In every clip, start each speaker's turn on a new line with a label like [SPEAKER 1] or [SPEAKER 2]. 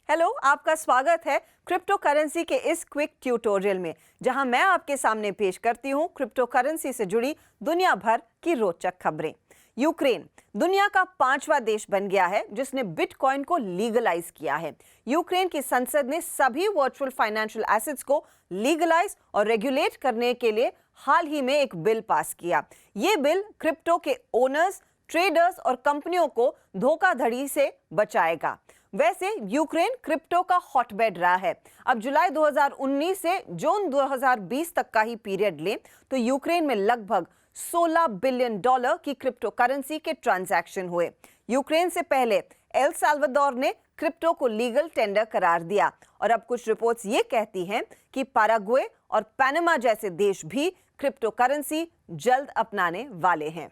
[SPEAKER 1] Hello, आपका स्वागत है क्रिप्टो करेंसी के इस क्विक ट्यूटोरियल में, जहां मैं आपके सामने पेश करती हूं क्रिप्टो करेंसी से जुड़ी दुनिया भर की रोचक खबरें। यूक्रेन दुनिया का 5वां देश बन गया है जिसने बिटकॉइन को लीगलाइज किया है। यूक्रेन की संसद ने सभी वर्चुअल फाइनेंशियल एसेट्स को लीगलाइज और रेगुलेट करने के लिए हाल ही में एक बिल पास किया। ये बिल क्रिप्टो के ओनर्स, ट्रेडर्स और कंपनियों को धोखाधड़ी से बचाएगा। वैसे यूक्रेन क्रिप्टो का हॉटबेड रहा है। अब जुलाई 2019 से जून 2020 तक का ही पीरियड लें तो यूक्रेन में लगभग $16 बिलियन की क्रिप्टो करेंसी के ट्रांजैक्शन हुए। यूक्रेन से पहले एल साल्वाडोर ने क्रिप्टो को लीगल टेंडर करार दिया और अब कुछ रिपोर्ट्स ये कहती हैं कि पैराग्वे और पनामा जैसे देश भी क्रिप्टो करेंसी जल्द अपनाने वाले हैं।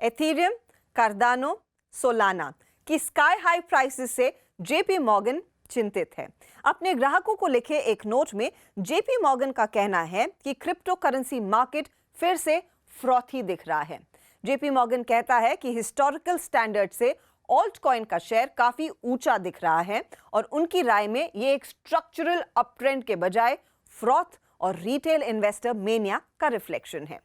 [SPEAKER 1] एथेरियम, कार्डानो, सोलाना की स्काई हाई प्राइसेस से जेपी मॉर्गन चिंतित है। अपने ग्राहकों को लिखे एक नोट में जेपी मॉर्गन का कहना है कि क्रिप्टो करेंसी मार्केट फिर से फ्रॉथी दिख रहा है। जेपी मॉर्गन कहता है कि हिस्टोरिकल स्टैंडर्ड से ऑल्ट कॉइन का शेयर काफी ऊंचा दिख रहा है और उनकी राय में ये एक स्ट्रक्चरल अपट्रेंड के बजाय फ्रॉथ और रिटेल इन्वेस्टर मेनिया का रिफ्लेक्शन है।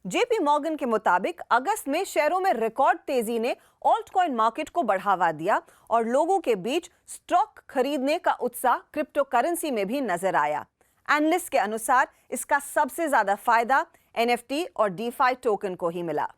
[SPEAKER 1] जेपी मॉर्गन के मुताबिक अगस्त में शेयरों में रिकॉर्ड तेजी ने ऑल्ट कॉइन मार्केट को बढ़ावा दिया और लोगों के बीच स्टॉक खरीदने का उत्साह क्रिप्टो करेंसी में भी नजर आया। एनालिस्ट के अनुसार इसका सबसे ज्यादा फायदा एनएफटी और डीफाई टोकन को ही मिला।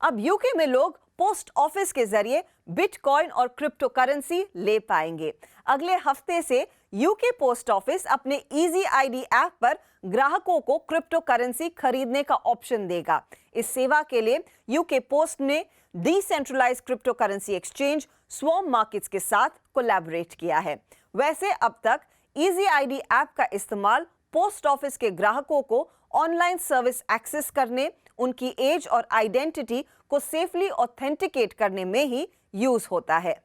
[SPEAKER 1] अब यूके में लोग पोस्ट ऑफिस के जरिए बिटकॉइन और क्रिप्टो करेंसी ले पाएंगे। अगले हफ्ते से यूके पोस्ट ऑफिस अपने इजी आईडी ऐप पर ग्राहकों को क्रिप्टो करेंसी खरीदने का ऑप्शन देगा। इस सेवा के लिए यूके पोस्ट ने decentralised crypto currency exchange swarm markets के साथ कोलैबोरेट किया है। वैसे अब तक इजी आईडी ऐप का इस्तेमाल पोस्ट ऑफिस के ग्राहकों को ऑनलाइन सर्विस एक्सेस करने, उनकी एज और आइडेंटिटी को सेफली ऑथेंटिकेट करने में ही यूज होता है।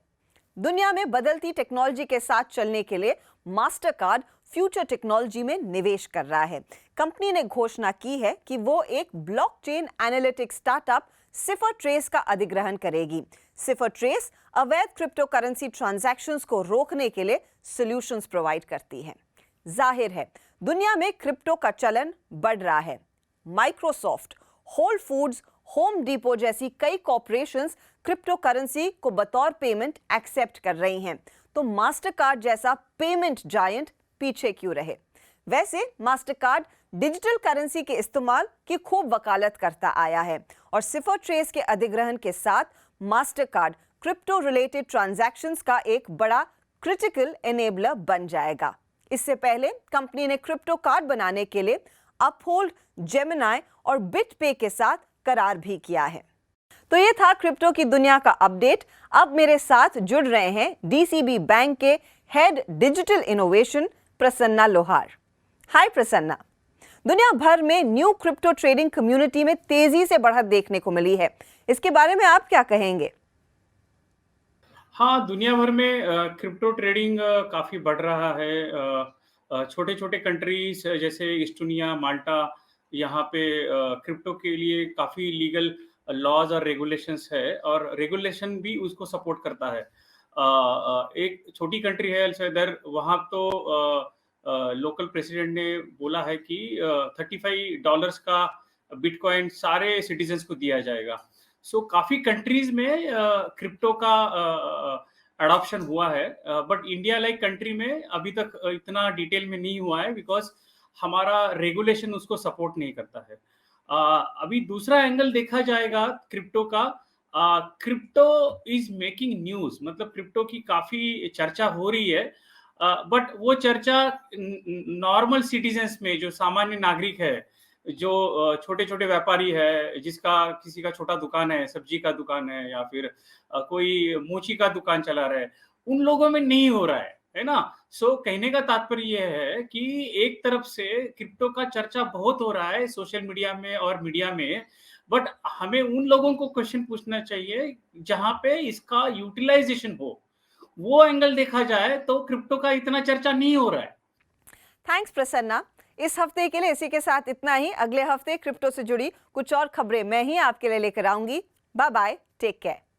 [SPEAKER 1] दुनिया में बदलती टेक्नोलॉजी के साथ चलने के लिए मास्टरकार्ड फ्यूचर टेक्नोलॉजी में निवेश कर रहा है। कंपनी ने घोषणा की है कि वो एक ब्लॉकचेन एनालिटिक्स स्टार्टअप सिफर ट्रेस का अधिग्रहण करेगी। सिफर ट्रेस अवैध क्रिप्टो करेंसी ट्रांजैक्शंस को रोकने के लिए सॉल्यूशंस प्रोवाइड करती है। जाहिर है दुनिया में क्रिप्टो का चलन बढ़ रहा है। Microsoft, Whole Foods, Home Depot जैसी कई कॉर्पोरेशंस क्रिप्टो करेंसी को बतौर पेमेंट एक्सेप्ट कर रही हैं, तो मास्टरकार्ड जैसा पेमेंट जायंट पीछे क्यों रहे? वैसे मास्टरकार्ड डिजिटल करेंसी के इस्तेमाल की खूब वकालत करता आया है और सिफर ट्रेस के अधिग्रहण के साथ मास्टरकार्ड क्रिप्टो रिलेटेड ट्रांजैक्शंस का एक बड़ा क्रिटिकल एनेबलर बन जाएगा। इससे पहले कंपनी ने क्रिप्टो कार्ड बनाने के लिए अपहोल्ड, जेमिनाई और बिटपे के साथ करार भी किया है। तो ये था क्रिप्टो की दुनिया का अपडेट। अब मेरे साथ जुड़ रहे हैं डीसीबी बैंक के हेड डिजिटल इनोवेशन प्रसन्ना लोहार। हाय प्रसन्ना, दुनिया भर में न्यू क्रिप्टो ट्रेडिंग कम्युनिटी में तेजी से बढ़त देखने को मिली है, इसके बारे में आप क्या कहेंगे?
[SPEAKER 2] हाँ, दुनिया भर में क्रिप्टो ट्रेडिंग काफ़ी बढ़ रहा है। छोटे-छोटे कंट्रीज़ जैसे इस्टोनिया, माल्टा, यहाँ पे क्रिप्टो के लिए काफ़ी लीगल लॉज़ और रेगुलेशंस है और रेगुलेशन भी उसको सपोर्ट करता है। एक छोटी कंट्री है एल सल्वाडोर, वहाँ तो लोकल प्रेसिडेंट ने बोला है कि $35 का बिटकॉइन सारे सिटीजन्स को दिया जाएगा। सो काफ़ी कंट्रीज़ में क्रिप्टो का एडॉप्शन हुआ है, बट इंडिया लाइक कंट्री में अभी तक इतना डिटेल में नहीं हुआ है बिकॉज़ हमारा रेगुलेशन उसको सपोर्ट नहीं करता है। अभी दूसरा एंगल देखा जाएगा क्रिप्टो का। क्रिप्टो इज़ मेकिंग न्यूज़, मतलब क्रिप्टो की काफ़ी चर्चा हो रही है, बट वो चर्चा नॉर्मल सिटीजन्स में, जो सामान्य नागरिक है, जो छोटे-छोटे व्यापारी है, जिसका किसी का छोटा दुकान है, सब्जी का दुकान है या फिर कोई मोची का दुकान चला रहा है, उन लोगों में नहीं हो रहा है ना? सो कहने का तात्पर्य ये है कि एक तरफ से क्रिप्टो का चर्चा बहुत हो रहा है सोशल मीडिया में और मीडिया में, बट हमें उन लोगों को क्वेश्चन पूछना चाहिए जहाँ पे इसका यूटिलाइजेशन हो। वो एंगल देखा जाए तो क्रिप्टो का इतना चर्चा नहीं हो रहा है।
[SPEAKER 1] थैंक्स प्रसन्ना। इस हफ्ते के लिए इसी के साथ इतना ही। अगले हफ्ते क्रिप्टो से जुड़ी कुछ और खबरें मैं ही आपके लिए लेकर आऊंगी। Bye bye, take care.